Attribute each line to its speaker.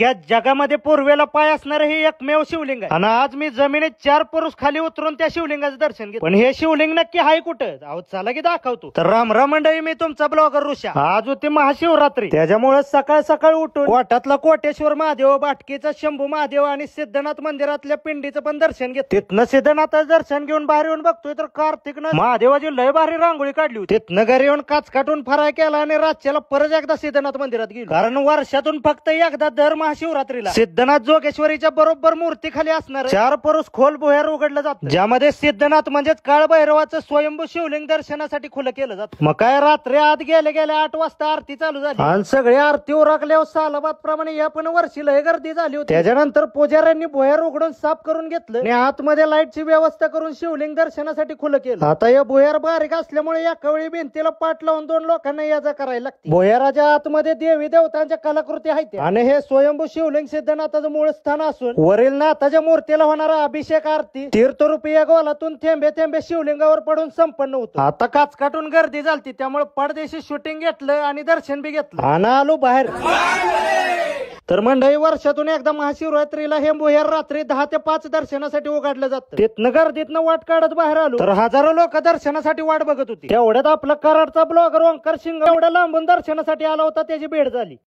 Speaker 1: अख्ख्या जगामध्ये पूर्वेला पाय असणारे हे एकमेव शिवलिंग आहे आणि आज मी जमिनीत 4 पुरुष खाली उतरून त्या शिवलिंगाचं दर्शन घेतो। पण हे शिवलिंग नक्की आहे कुठं? अहो चला की दाखवतो। तर राम राम मंडळी, मी तुमचा ब्लॉगर ऋषा। आज होती महाशिवरात्री, त्याच्यामुळे सकाळ सकाळ उठून कोटातला कोटेश्वर महादेव, बाटकीचा शंभू महादेव आणि सिद्धनाथ मंदिरातल्या पिंडीचं पण दर्शन घेतो। तिथनं सिद्धनाथाचं दर्शन घेऊन बाहेर येऊन बघतोय तर कार्तिकनं महादेवाची लय भारी रांगोळी काढली होती। तिथनं घरी येऊन काच काटून फराय केला आणि रातच्याला परत एकदा सिद्धनाथ मंदिरात गेलो, कारण वर्षातून फक्त एकदा दर महाशिवरात्रीला सिद्धनाथ जोगेश्वरीच्या बरोबर मूर्ती खाली असणार 4 पुरुष खोल भुयार उघडलं जातं, ज्यामध्ये सिद्धनाथ म्हणजेच काळ भैरवाचं स्वयंभू शिवलिंग दर्शनासाठी खुलं केलं जातं। मग काय रात्री आत गेले 8 वाजता आरती चालू झाली आणि सगळे आरती उरकल्यावर सालाबाद प्रमाणे या पण वर्षी लय गर्दी झाली होती। त्याच्यानंतर पुजाऱ्यांनी भुयार उघडून साफ करून घेतलं आणि आतमध्ये लाईटची व्यवस्था करून शिवलिंग दर्शनासाठी खुलं केलं। आता या भुयार बारीक असल्यामुळे एका वेळी भिंतीला पाठ लावून 2 लोकांना याचा करायला लागते। भुयाराच्या आतमध्ये देवी देवतांच्या कलाकृती आहेत आणि हे स्वयंभू शिवलिंग सिद्धनाथाचं मूळ स्थान असून वरील नाथाच्या मूर्तीला होणारा अभिषेक आरती तीर्थरूपी गोलातून थेंबे थेंबे शिवलिंगावर पडून संपन्न होतो। आता काच काटून गर्दी झालती, त्यामुळे परदेशी शूटिंग घेतलं आणि दर्शन बी घेतलं आणि आलो बाहेर। तर मंडळी, वर्षातून एकदा महाशिवरात्रीला हे भुयार रात्री 10 ते 5 दर्शनासाठी उघडलं जातं। तिथनं गर्दीतनं वाट काढत बाहेर आलो तर हजारो लोक दर्शनासाठी वाट बघत होती। तेवढ्यात आपला कराडचा ब्लॉगर ओंकार सिंग एवढ्या लांबून दर्शनासाठी आला होता, त्याची भेट झाली।